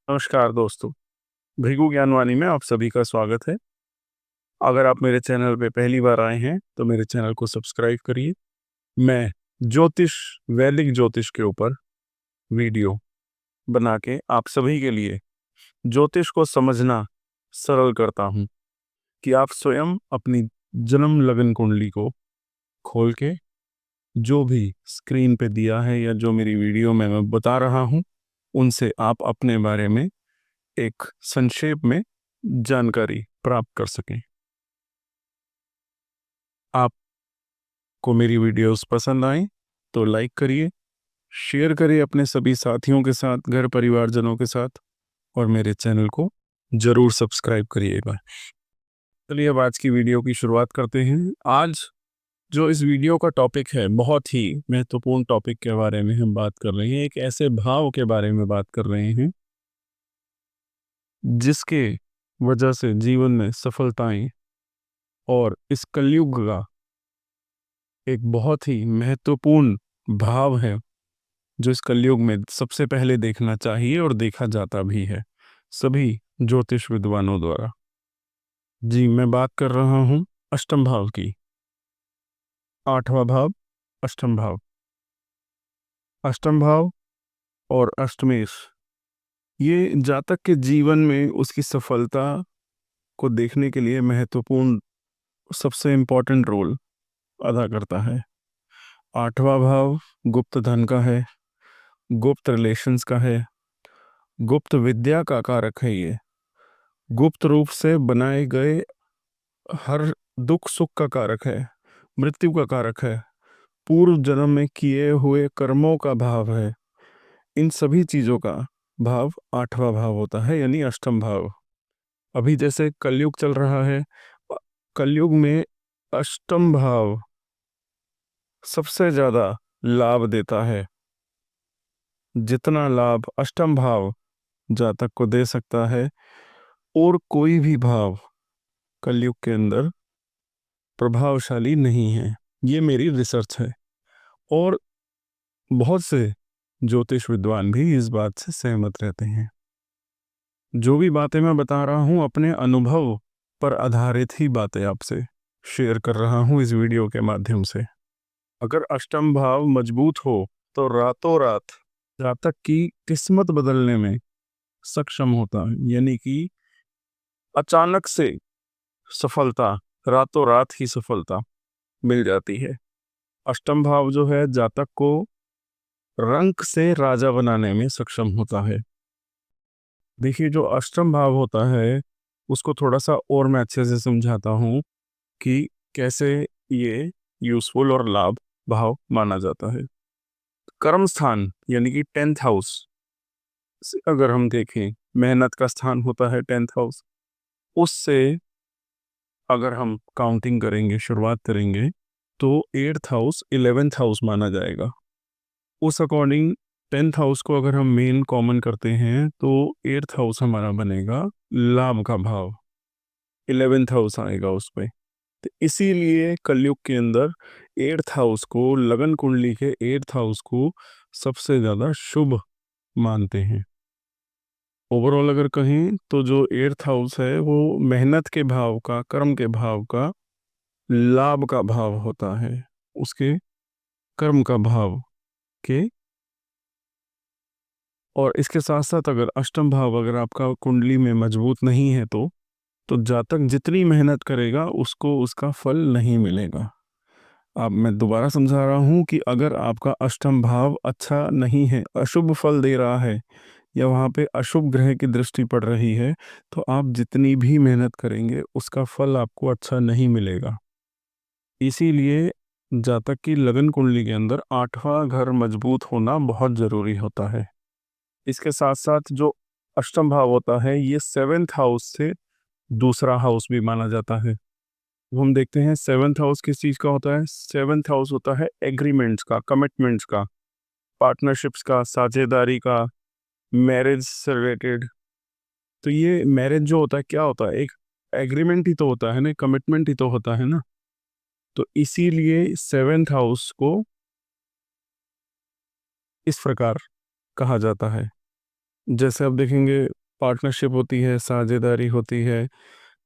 नमस्कार दोस्तों, भृगु ज्ञानवाणी में आप सभी का स्वागत है। अगर आप मेरे चैनल पे पहली बार आए हैं तो मेरे चैनल को सब्सक्राइब करिए। मैं ज्योतिष, वैदिक ज्योतिष के ऊपर वीडियो बना के आप सभी के लिए ज्योतिष को समझना सरल करता हूँ कि आप स्वयं अपनी जन्म लगन कुंडली को खोल के जो भी स्क्रीन पे दिया है या जो मेरी वीडियो में मैं बता रहा हूँ उनसे आप अपने बारे में एक संक्षेप में जानकारी प्राप्त कर सकें। आपको मेरी वीडियोस पसंद आए तो लाइक करिए, शेयर करिए अपने सभी साथियों के साथ, घर परिवारजनों के साथ, और मेरे चैनल को जरूर सब्सक्राइब करिएगा। चलिए अब आज की वीडियो की शुरुआत करते हैं। आज जो इस वीडियो का टॉपिक है, बहुत ही महत्वपूर्ण टॉपिक के बारे में हम बात कर रहे हैं। एक ऐसे भाव के बारे में बात कर रहे हैं जिसके वजह से जीवन में सफलताएं और इस कलयुग का एक बहुत ही महत्वपूर्ण भाव है जो इस कलयुग में सबसे पहले देखना चाहिए और देखा जाता भी है सभी ज्योतिष विद्वानों द्वारा। जी, मैं बात कर रहा हूँ अष्टम भाव की। आठवां भाव अष्टम भाव। अष्टम भाव और अष्टमेश ये जातक के जीवन में उसकी सफलता को देखने के लिए महत्वपूर्ण, सबसे इम्पोर्टेंट रोल अदा करता है। आठवां भाव गुप्त धन का है, गुप्त रिलेशंस का है, गुप्त विद्या का कारक है। ये गुप्त रूप से बनाए गए हर दुख सुख का कारक है, मृत्यु का कारक है, पूर्व जन्म में किए हुए कर्मों का भाव है। इन सभी चीजों का भाव आठवां भाव होता है, यानी अष्टम भाव। अभी जैसे कलयुग चल रहा है, कलयुग में अष्टम भाव सबसे ज्यादा लाभ देता है। जितना लाभ अष्टम भाव जातक को दे सकता है और कोई भी भाव कलयुग के अंदर प्रभावशाली नहीं है। ये मेरी रिसर्च है और बहुत से ज्योतिष विद्वान भी इस बात से सहमत रहते हैं। जो भी बातें मैं बता रहा हूँ अपने अनुभव पर आधारित ही बातें आपसे शेयर कर रहा हूँ इस वीडियो के माध्यम से। अगर अष्टम भाव मजबूत हो तो रातों रात जातक की किस्मत बदलने में सक्षम होता है, यानी कि अचानक से सफलता, रातों रात ही सफलता मिल जाती है। अष्टम भाव जो है जातक को रंक से राजा बनाने में सक्षम होता है। देखिए, जो अष्टम भाव होता है उसको थोड़ा सा और मैं अच्छे से समझाता हूँ कि कैसे ये यूजफुल और लाभ भाव माना जाता है। कर्म स्थान यानी कि 10th हाउस से अगर हम देखें, मेहनत का स्थान होता है 10th हाउस। उससे अगर हम काउंटिंग करेंगे, शुरुआत करेंगे, तो 8th हाउस 11th हाउस माना जाएगा। उस अकॉर्डिंग 10th हाउस को अगर हम मेन कॉमन करते हैं तो 8th हाउस हमारा बनेगा लाभ का भाव, 11th हाउस आएगा उस पे। तो इसीलिए कलयुग के अंदर 8th हाउस को, लगन कुंडली के 8th हाउस को सबसे ज़्यादा शुभ मानते हैं। ओवरऑल अगर कहें तो जो 8th हाउस है वो मेहनत के भाव का, कर्म के भाव का, लाभ का भाव होता है, उसके कर्म का भाव के। और इसके साथ साथ अगर अष्टम भाव अगर आपका कुंडली में मजबूत नहीं है तो जातक जितनी मेहनत करेगा उसको उसका फल नहीं मिलेगा। अब मैं दोबारा समझा रहा हूँ कि अगर आपका अष्टम भाव अच्छा नहीं है, अशुभ फल दे रहा है, या वहाँ पे अशुभ ग्रह की दृष्टि पड़ रही है, तो आप जितनी भी मेहनत करेंगे उसका फल आपको अच्छा नहीं मिलेगा। इसीलिए जातक की लगन कुंडली के अंदर 8वां घर मजबूत होना बहुत जरूरी होता है। इसके साथ साथ जो अष्टम भाव होता है ये 7th हाउस से दूसरा हाउस भी माना जाता है। हम देखते हैं 7th हाउस किस चीज़ का होता है। 7th हाउस होता है एग्रीमेंट्स का, कमिटमेंट्स का, पार्टनरशिप्स का, साझेदारी का, मैरिज से रिलेटेड। तो ये मैरिज जो होता है क्या होता है, एक एग्रीमेंट ही तो होता है ना, कमिटमेंट ही तो होता है ना। तो इसीलिए 7th हाउस को इस प्रकार कहा जाता है। जैसे आप देखेंगे, पार्टनरशिप होती है, साझेदारी होती है।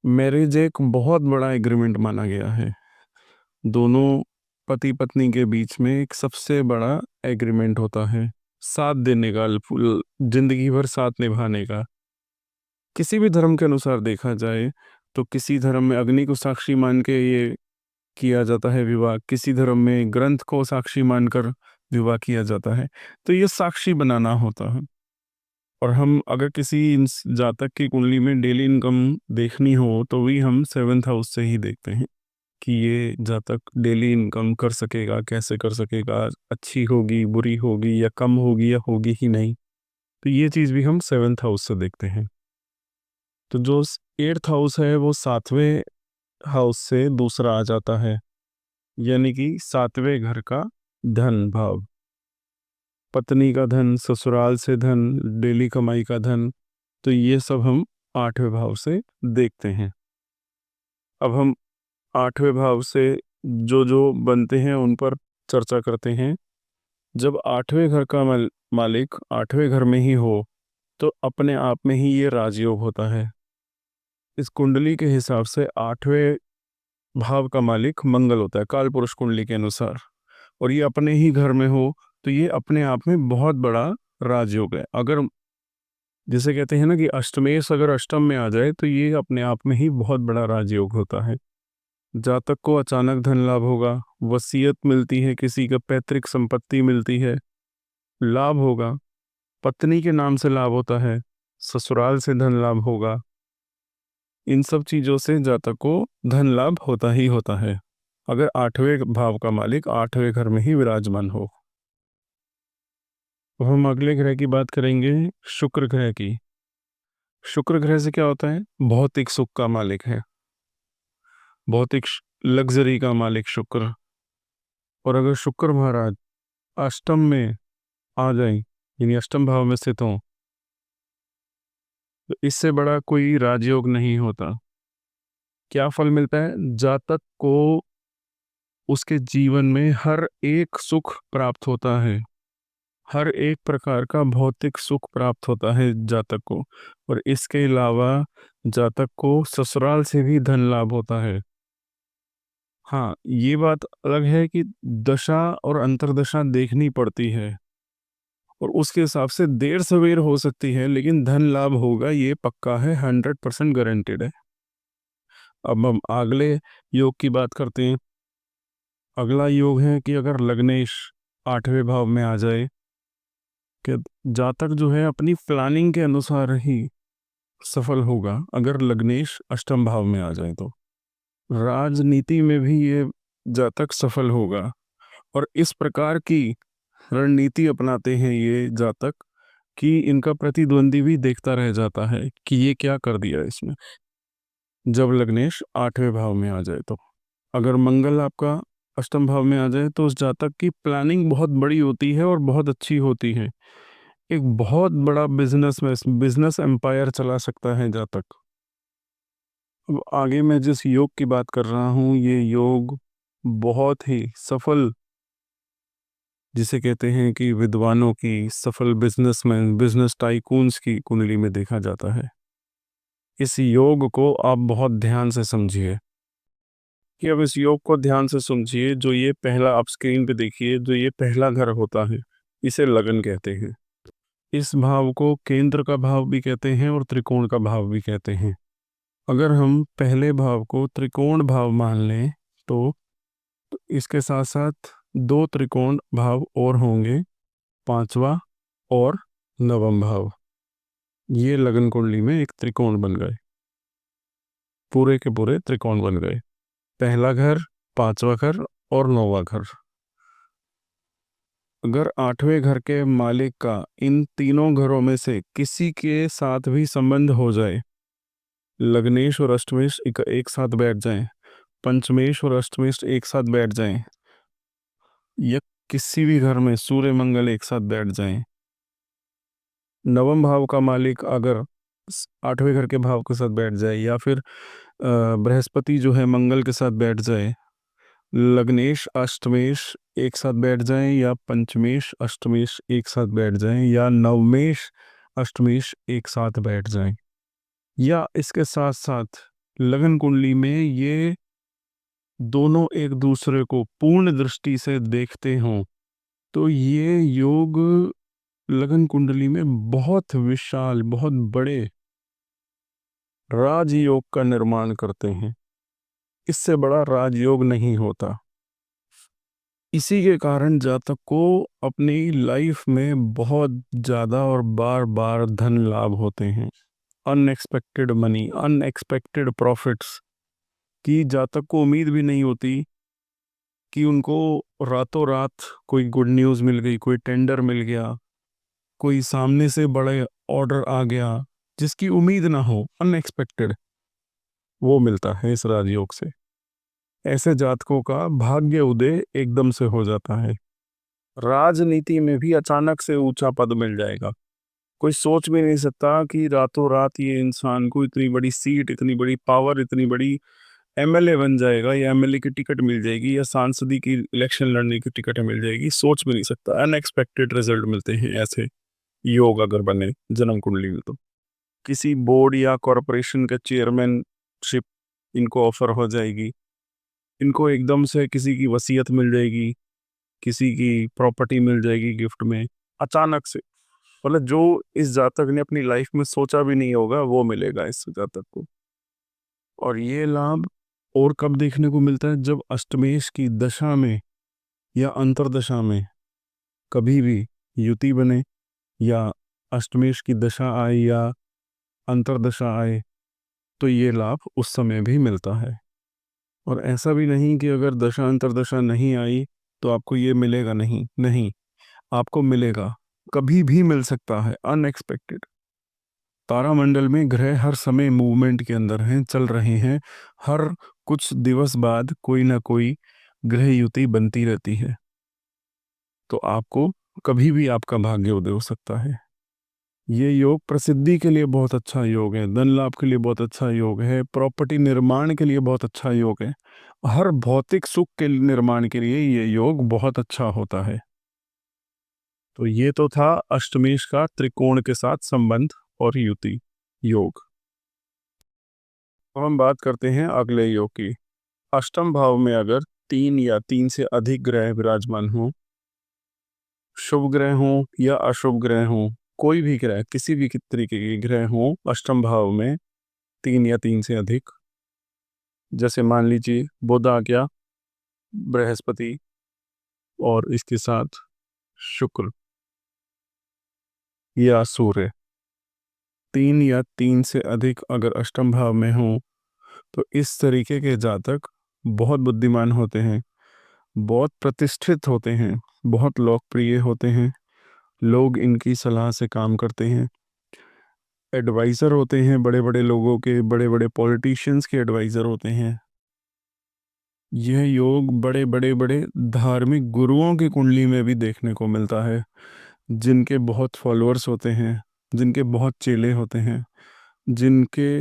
मैरिज एक बहुत बड़ा एग्रीमेंट माना गया है, दोनों पति पत्नी के बीच में एक सबसे बड़ा एग्रीमेंट होता है, साथ देने का, फुल जिंदगी भर साथ निभाने का। किसी भी धर्म के अनुसार देखा जाए तो किसी धर्म में अग्नि को साक्षी मान के ये किया जाता है विवाह, किसी धर्म में ग्रंथ को साक्षी मानकर विवाह किया जाता है। तो ये साक्षी बनाना होता है। और हम अगर किसी जातक की कुंडली में डेली इनकम देखनी हो तो भी हम 7th हाउस से ही देखते हैं कि ये जातक डेली इनकम कर सकेगा, कैसे कर सकेगा, अच्छी होगी, बुरी होगी, या कम होगी, या होगी ही नहीं। तो ये चीज़ भी हम 7th हाउस से देखते हैं। तो जो 8th हाउस है वो 7वें हाउस से दूसरा आ जाता है, यानी कि 7वें घर का धन भाव, पत्नी का धन, ससुराल से धन, डेली कमाई का धन। तो ये सब हम 8वें भाव से देखते हैं। अब हम 8वें भाव से जो जो बनते हैं उन पर चर्चा करते हैं। जब 8वें घर का मालिक 8वें घर में ही हो तो अपने आप में ही ये राजयोग होता है। इस कुंडली के हिसाब से 8वें भाव का मालिक मंगल होता है, काल पुरुष कुंडली के अनुसार, और ये अपने ही घर में हो तो ये अपने आप में बहुत बड़ा राजयोग है। अगर जैसे कहते हैं ना कि अष्टमेश अगर अष्टम में आ जाए तो ये अपने आप में ही बहुत बड़ा राजयोग होता है। जातक को अचानक धन लाभ होगा, वसीयत मिलती है, किसी का पैतृक संपत्ति मिलती है, लाभ होगा, पत्नी के नाम से लाभ होता है, ससुराल से धन लाभ होगा। इन सब चीज़ों से जातक को धन लाभ होता ही होता है अगर 8वें भाव का मालिक 8वें घर में ही विराजमान हो। तो हम अगले ग्रह की बात करेंगे, शुक्र ग्रह की। शुक्र ग्रह से क्या होता है? भौतिक सुख का मालिक है, भौतिक लग्जरी का मालिक शुक्र। और अगर शुक्र महाराज अष्टम में आ जाए, यानी अष्टम भाव में स्थित हो, तो इससे बड़ा कोई राजयोग नहीं होता। क्या फल मिलता है? जातक को उसके जीवन में हर एक सुख प्राप्त होता है, हर एक प्रकार का भौतिक सुख प्राप्त होता है जातक को। और इसके अलावा जातक को ससुराल से भी धन लाभ होता है। हाँ, ये बात अलग है कि दशा और अंतर्दशा देखनी पड़ती है और उसके हिसाब से देर सवेर हो सकती है, लेकिन धन लाभ होगा, ये पक्का है, 100% गारंटेड है। अब हम अगले योग की बात करते हैं। अगला योग है कि अगर लग्नेश 8वें भाव में आ जाए, कि जातक जो है अपनी प्लानिंग के अनुसार ही सफल होगा। अगर लग्नेश अष्टम भाव में आ जाए तो राजनीति में भी ये जातक सफल होगा। और इस प्रकार की रणनीति अपनाते हैं ये जातक कि इनका प्रतिद्वंदी भी देखता रह जाता है कि ये क्या कर दिया इसमें, जब लग्नेश 8वें भाव में आ जाए तो। अगर मंगल आपका अष्टम भाव में आ जाए तो उस जातक की प्लानिंग बहुत बड़ी होती है और बहुत अच्छी होती है। एक बहुत बड़ा बिजनेस एम्पायर चला सकता है जातक। अब आगे मैं जिस योग की बात कर रहा हूँ, ये योग बहुत ही सफल, जिसे कहते हैं कि विद्वानों की, सफल बिजनेसमैन, बिजनेस टाइकून्स की कुंडली में देखा जाता है। इस योग को आप बहुत ध्यान से समझिए, कि अब इस योग को ध्यान से समझिए। जो ये पहला आप स्क्रीन पे देखिए, जो ये पहला घर होता है, इसे लगन कहते हैं। इस भाव को केंद्र का भाव भी कहते हैं और त्रिकोण का भाव भी कहते हैं। अगर हम पहले भाव को त्रिकोण भाव मान लें तो इसके साथ साथ दो त्रिकोण भाव और होंगे, 5वां और 9वां भाव। ये लगन कुंडली में एक त्रिकोण बन गए, पूरे के पूरे त्रिकोण बन गए। पहला घर, 5वां घर और 9वां घर। अगर 8वें घर के मालिक का इन तीनों घरों में से किसी के साथ भी संबंध हो जाए, लग्नेश और अष्टमेश एक साथ बैठ जाएं, पंचमेश और अष्टमेश एक साथ बैठ जाएं, या किसी भी घर में सूर्य मंगल एक साथ बैठ जाएं, नवम भाव का मालिक अगर 8वें घर के भाव के साथ बैठ जाए, या फिर बृहस्पति जो है मंगल के साथ बैठ जाए, लग्नेश अष्टमेश एक साथ बैठ जाएं, या पंचमेश अष्टमेश एक साथ बैठ जाएं, या नवमेश अष्टमेश एक साथ बैठ जाएं, या इसके साथ साथ लगन कुंडली में ये दोनों एक दूसरे को पूर्ण दृष्टि से देखते हों, तो ये योग लगन कुंडली में बहुत विशाल, बहुत बड़े राजयोग का निर्माण करते हैं। इससे बड़ा राजयोग नहीं होता। इसी के कारण जातक को अपनी लाइफ में बहुत ज़्यादा और बार बार धन लाभ होते हैं। अनएक्सपेक्टेड मनी, अनएक्सपेक्टेड प्रॉफिट्स की जातक को उम्मीद भी नहीं होती कि उनको रातों रात कोई गुड न्यूज़ मिल गई, कोई टेंडर मिल गया, कोई सामने से बड़े ऑर्डर आ गया जिसकी उम्मीद ना हो, अनएक्सपेक्टेड, वो मिलता है इस राजयोग से। ऐसे जातकों का भाग्य उदय एकदम से हो जाता है। राजनीति में भी अचानक से ऊंचा पद मिल जाएगा। कोई सोच भी नहीं सकता कि रातों रात ये इंसान को इतनी बड़ी सीट, इतनी बड़ी पावर, इतनी बड़ी एमएलए बन जाएगा, या एमएलए की टिकट मिल जाएगी, या सांसदी की इलेक्शन लड़ने की टिकट मिल जाएगी। सोच भी नहीं सकता। अनएक्सपेक्टेड रिजल्ट मिलते हैं ऐसे योग अगर बने जन्म कुंडली में। तो किसी बोर्ड या कॉरपोरेशन का चेयरमैनशिप इनको ऑफर हो जाएगी। इनको एकदम से किसी की वसीयत मिल जाएगी, किसी की प्रॉपर्टी मिल जाएगी गिफ्ट में, अचानक से। मतलब जो इस जातक ने अपनी लाइफ में सोचा भी नहीं होगा वो मिलेगा इस जातक को। और ये लाभ और कब देखने को मिलता है? जब अष्टमेश की दशा में या अंतरदशा में कभी भी युति बने, या अष्टमेश की दशा आए या अंतरदशा आए, तो ये लाभ उस समय भी मिलता है। और ऐसा भी नहीं कि अगर दशा अंतरदशा नहीं आई तो आपको ये मिलेगा नहीं, नहीं, आपको मिलेगा, कभी भी मिल सकता है, अनएक्सपेक्टेड। तारामंडल में ग्रह हर समय मूवमेंट के अंदर हैं, चल रहे हैं। हर कुछ दिवस बाद कोई ना कोई ग्रह युति बनती रहती है। तो आपको कभी भी आपका भाग्य उदय हो सकता है। ये योग प्रसिद्धि के लिए बहुत अच्छा योग है, धन लाभ के लिए बहुत अच्छा योग है, प्रॉपर्टी निर्माण के लिए बहुत अच्छा योग है, हर भौतिक सुख के निर्माण के लिए ये योग बहुत अच्छा होता है। तो ये तो था अष्टमेश का त्रिकोण के साथ संबंध और युति योग। तो हम बात करते हैं अगले योग की। अष्टम भाव में अगर 3 या 3 से अधिक ग्रह विराजमान हो, शुभ ग्रह हो या अशुभ ग्रह हो, कोई भी ग्रह, किसी भी तरीके के ग्रह हो अष्टम भाव में 3 या 3 से अधिक, जैसे मान लीजिए बुध आ गया, बृहस्पति और इसके साथ शुक्र या सूर्य, 3 या 3 से अधिक अगर अष्टम भाव में हो, तो इस तरीके के जातक बहुत बुद्धिमान होते हैं, बहुत प्रतिष्ठित होते हैं, बहुत लोकप्रिय होते हैं। लोग इनकी सलाह से काम करते हैं, एडवाइज़र होते हैं, बड़े बड़े लोगों के, बड़े बड़े पॉलिटिशियंस के एडवाइज़र होते हैं। यह योग बड़े बड़े बड़े धार्मिक गुरुओं की कुंडली में भी देखने को मिलता है, जिनके बहुत फॉलोअर्स होते हैं, जिनके बहुत चेले होते हैं, जिनके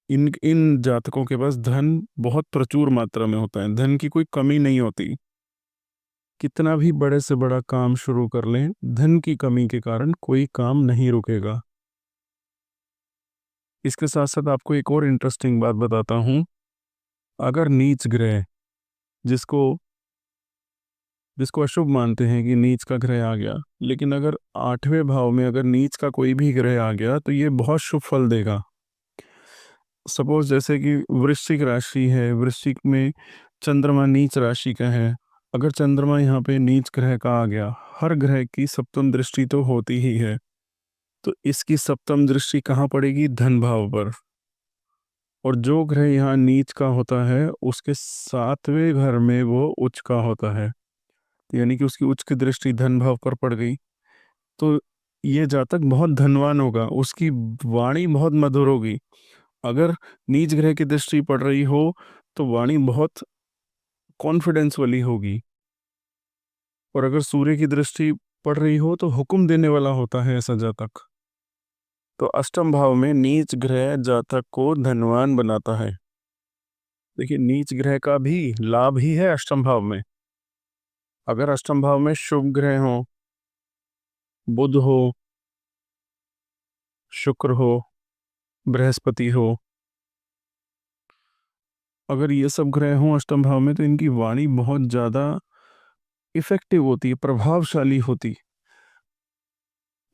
इन इन जातकों के पास धन बहुत प्रचुर मात्रा में होता है, धन की कोई कमी नहीं होती। कितना भी बड़े से बड़ा काम शुरू कर लें, धन की कमी के कारण कोई काम नहीं रुकेगा। इसके साथ साथ आपको एक और इंटरेस्टिंग बात बताता हूँ। अगर नीच ग्रह, जिसको जिसको अशुभ मानते हैं कि नीच का ग्रह आ गया, लेकिन अगर 8वें भाव में अगर नीच का कोई भी ग्रह आ गया तो ये बहुत शुभ फल देगा। सपोज जैसे कि वृश्चिक राशि है, वृश्चिक में चंद्रमा नीच राशि का है, अगर चंद्रमा यहाँ पे नीच ग्रह का आ गया, हर ग्रह की सप्तम दृष्टि तो होती ही है, तो इसकी सप्तम दृष्टि कहाँ पड़ेगी? धन भाव पर। और जो ग्रह यहाँ नीच का होता है उसके 7वें घर में वो उच्च का होता है, यानी कि उसकी उच्च की दृष्टि धन भाव पर पड़ गई, तो ये जातक बहुत धनवान होगा, उसकी वाणी बहुत मधुर होगी। अगर नीच ग्रह की दृष्टि पड़ रही हो तो वाणी बहुत कॉन्फिडेंस वाली होगी, और अगर सूर्य की दृष्टि पड़ रही हो तो हुक्म देने वाला होता है ऐसा जातक। तो अष्टम भाव में नीच ग्रह जातक को धनवान बनाता है। देखिए, नीच ग्रह का भी लाभ ही है अष्टम भाव में। अगर अष्टम भाव में शुभ ग्रह हो, बुध हो, शुक्र हो, बृहस्पति हो, अगर ये सब ग्रह हों अष्टम भाव में, तो इनकी वाणी बहुत ज़्यादा इफेक्टिव होती है, प्रभावशाली होती।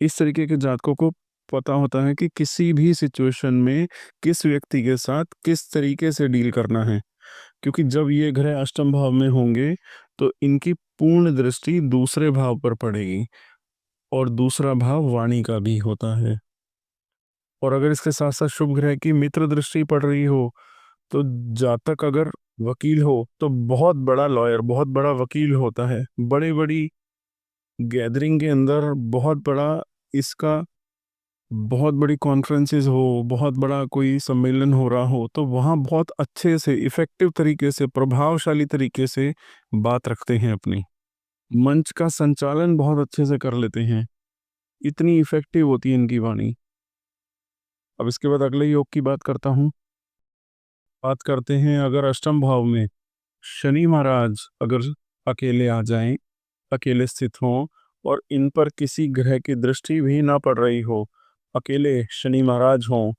इस तरीके के जातकों को पता होता है कि किसी भी सिचुएशन में किस व्यक्ति के साथ किस तरीके से डील करना है, क्योंकि जब ये ग्रह अष्टम भाव में होंगे तो इनकी पूर्ण दृष्टि दूसरे भाव पर पड़ेगी, और दूसरा भाव वाणी का भी होता है। और अगर इसके साथ साथ शुभ ग्रह की मित्र दृष्टि पड़ रही हो, तो जातक अगर वकील हो तो बहुत बड़ा लॉयर, बहुत बड़ा वकील होता है। बड़ी बड़ी गैदरिंग के अंदर बहुत बड़ा इसका, बहुत बड़ी कॉन्फ्रेंसेस हो, बहुत बड़ा कोई सम्मेलन हो रहा हो, तो वहाँ बहुत अच्छे से इफेक्टिव तरीके से, प्रभावशाली तरीके से बात रखते हैं अपनी। मंच का संचालन बहुत अच्छे से कर लेते हैं, इतनी इफेक्टिव होती है इनकी वाणी। अब इसके बाद अगले योग की बात करता हूँ। बात करते हैं, अगर अष्टम भाव में शनि महाराज अगर अकेले आ जाएं, अकेले स्थित हों, और इन पर किसी ग्रह की दृष्टि भी ना पड़ रही हो, अकेले शनि महाराज हों,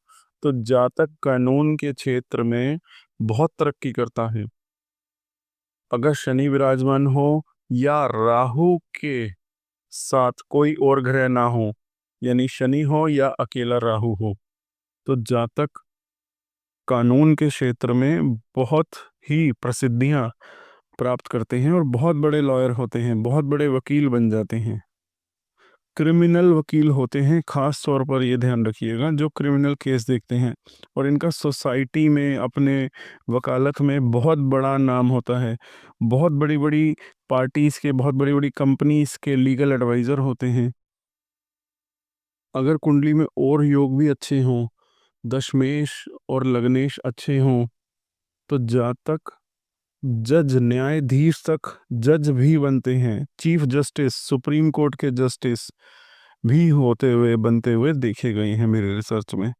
तो जातक कानून के क्षेत्र में बहुत तरक्की करता है। अगर शनि विराजमान हो या राहु के साथ कोई और ग्रह ना हो, यानी शनि हो या अकेला राहु हो, तो जातक कानून के क्षेत्र में बहुत ही प्रसिद्धियां प्राप्त करते हैं और बहुत बड़े लॉयर होते हैं, बहुत बड़े वकील बन जाते हैं। क्रिमिनल वकील होते हैं, खास तौर पर ये ध्यान रखिएगा, जो क्रिमिनल केस देखते हैं, और इनका सोसाइटी में अपने वकालत में बहुत बड़ा नाम होता है। बहुत बड़ी बड़ी पार्टीज़ के, बहुत बड़ी बड़ी कंपनीज के लीगल एडवाइज़र होते हैं। अगर कुंडली में और योग भी अच्छे हों, दशमेश और लग्नेश अच्छे हों, तो जातक जज, न्यायाधीश तक जज भी बनते हैं, चीफ जस्टिस, सुप्रीम कोर्ट के जस्टिस भी होते हुए, बनते हुए देखे गए हैं मेरे रिसर्च में।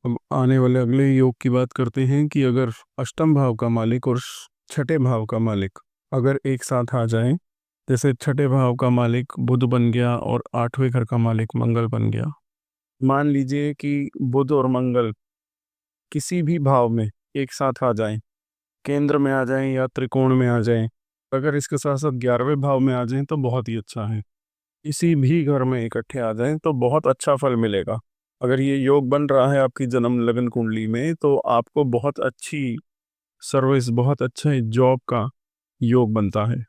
अब आने वाले अगले योग की बात करते हैं कि अगर अष्टम भाव का मालिक और छठे भाव का मालिक अगर एक साथ आ जाएं, जैसे छठे भाव का मालिक बुध बन गया और आठवें घर का मालिक मंगल बन गया। मान लीजिए कि बुध और मंगल किसी भी भाव में एक साथ आ जाएं, केंद्र में आ जाएं या त्रिकोण में आ जाएं, अगर इसके साथ साथ 11वें भाव में आ जाएं तो बहुत ही अच्छा है। किसी भी घर में इकट्ठे आ जाएं तो बहुत अच्छा फल मिलेगा। अगर ये योग बन रहा है आपकी जन्म लगन कुंडली में, तो आपको बहुत अच्छी सर्विस, बहुत अच्छा जॉब का योग बनता है,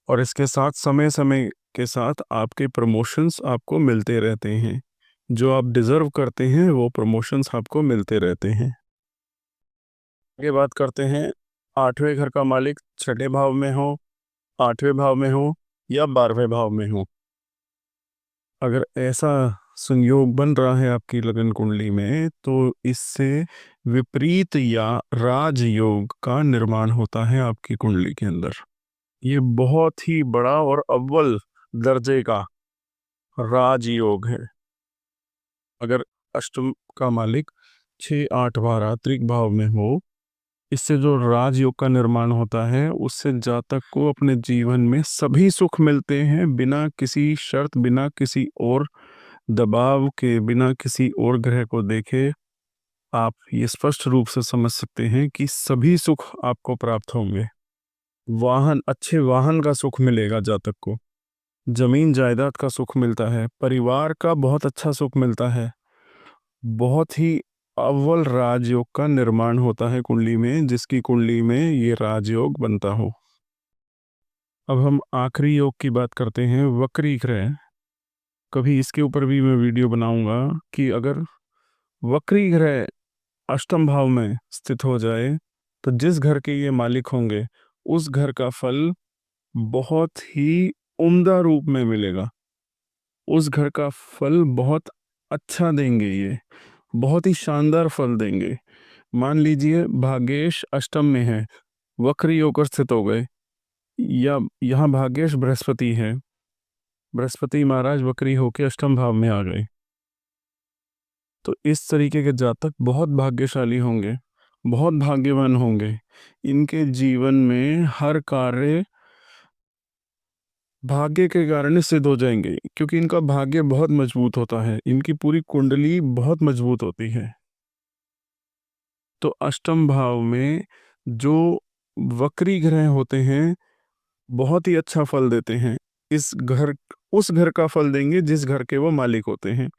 और इसके साथ समय समय के साथ आपके प्रमोशंस आपको मिलते रहते हैं। जो आप डिजर्व करते हैं वो प्रमोशंस आपको मिलते रहते हैं। आगे बात करते हैं, आठवें घर का मालिक छठे भाव में हो, आठवें भाव में हो या 12वें भाव में हो, अगर ऐसा संयोग बन रहा है आपकी लगन कुंडली में, तो इससे विपरीत या राजयोग का निर्माण होता है आपकी कुंडली के अंदर। ये बहुत ही बड़ा और अव्वल दर्जे का राजयोग है। अगर अष्टम का मालिक 6, 8, 12 त्रिक भाव में हो, इससे जो राजयोग का निर्माण होता है, उससे जातक को अपने जीवन में सभी सुख मिलते हैं, बिना किसी शर्त, बिना किसी और दबाव के, बिना किसी और ग्रह को देखे। आप ये स्पष्ट रूप से समझ सकते हैं कि सभी सुख आपको प्राप्त होंगे। वाहन, अच्छे वाहन का सुख मिलेगा जातक को, जमीन जायदाद का सुख मिलता है, परिवार का बहुत अच्छा सुख मिलता है। बहुत ही अव्वल राजयोग का निर्माण होता है कुंडली में, जिसकी कुंडली में ये राजयोग बनता हो। अब हम आखिरी योग की बात करते हैं, वक्री ग्रह। कभी इसके ऊपर भी मैं वीडियो बनाऊंगा कि अगर वक्री ग्रह अष्टम भाव में स्थित हो जाए, तो जिस घर के ये मालिक होंगे, उस घर का फल बहुत ही उम्दा रूप में मिलेगा। उस घर का फल बहुत अच्छा देंगे, ये बहुत ही शानदार फल देंगे। मान लीजिए भाग्येश अष्टम में है, वक्री होकर स्थित हो गए, या यहाँ भाग्येश बृहस्पति है, बृहस्पति महाराज वक्री होकर अष्टम भाव में आ गए, तो इस तरीके के जातक बहुत भाग्यशाली होंगे। बहुत भाग्यवान होंगे। इनके जीवन में हर कार्य भाग्य के कारण सिद्ध हो जाएंगे, क्योंकि इनका भाग्य बहुत मजबूत होता है, इनकी पूरी कुंडली बहुत मजबूत होती है। तो अष्टम भाव में जो वक्री ग्रह होते हैं बहुत ही अच्छा फल देते हैं। इस घर उस घर का फल देंगे जिस घर के वो मालिक होते हैं।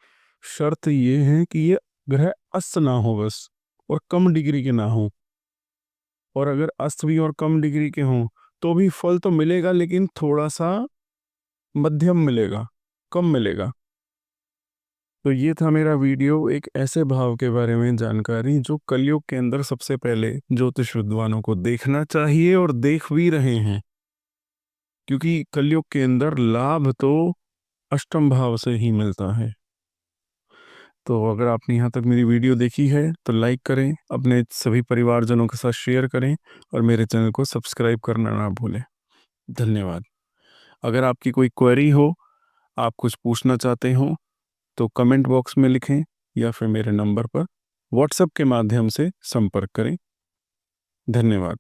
शर्त ये है कि ये ग्रह अस्त ना हो बस, और कम डिग्री के ना हो। और अगर अस्त भी और कम डिग्री के हों तो भी फल तो मिलेगा, लेकिन थोड़ा सा मध्यम मिलेगा, कम मिलेगा। तो ये था मेरा वीडियो एक ऐसे भाव के बारे में जानकारी जो कलयुग के अंदर सबसे पहले ज्योतिष विद्वानों को देखना चाहिए और देख भी रहे हैं, क्योंकि कलयुग के अंदर लाभ तो अष्टम भाव से ही मिलता है। तो अगर आपने यहाँ तक मेरी वीडियो देखी है तो लाइक करें, अपने सभी परिवारजनों के साथ शेयर करें और मेरे चैनल को सब्सक्राइब करना ना भूलें। धन्यवाद। अगर आपकी कोई क्वेरी हो, आप कुछ पूछना चाहते हो, तो कमेंट बॉक्स में लिखें या फिर मेरे नंबर पर व्हाट्सएप के माध्यम से संपर्क करें। धन्यवाद।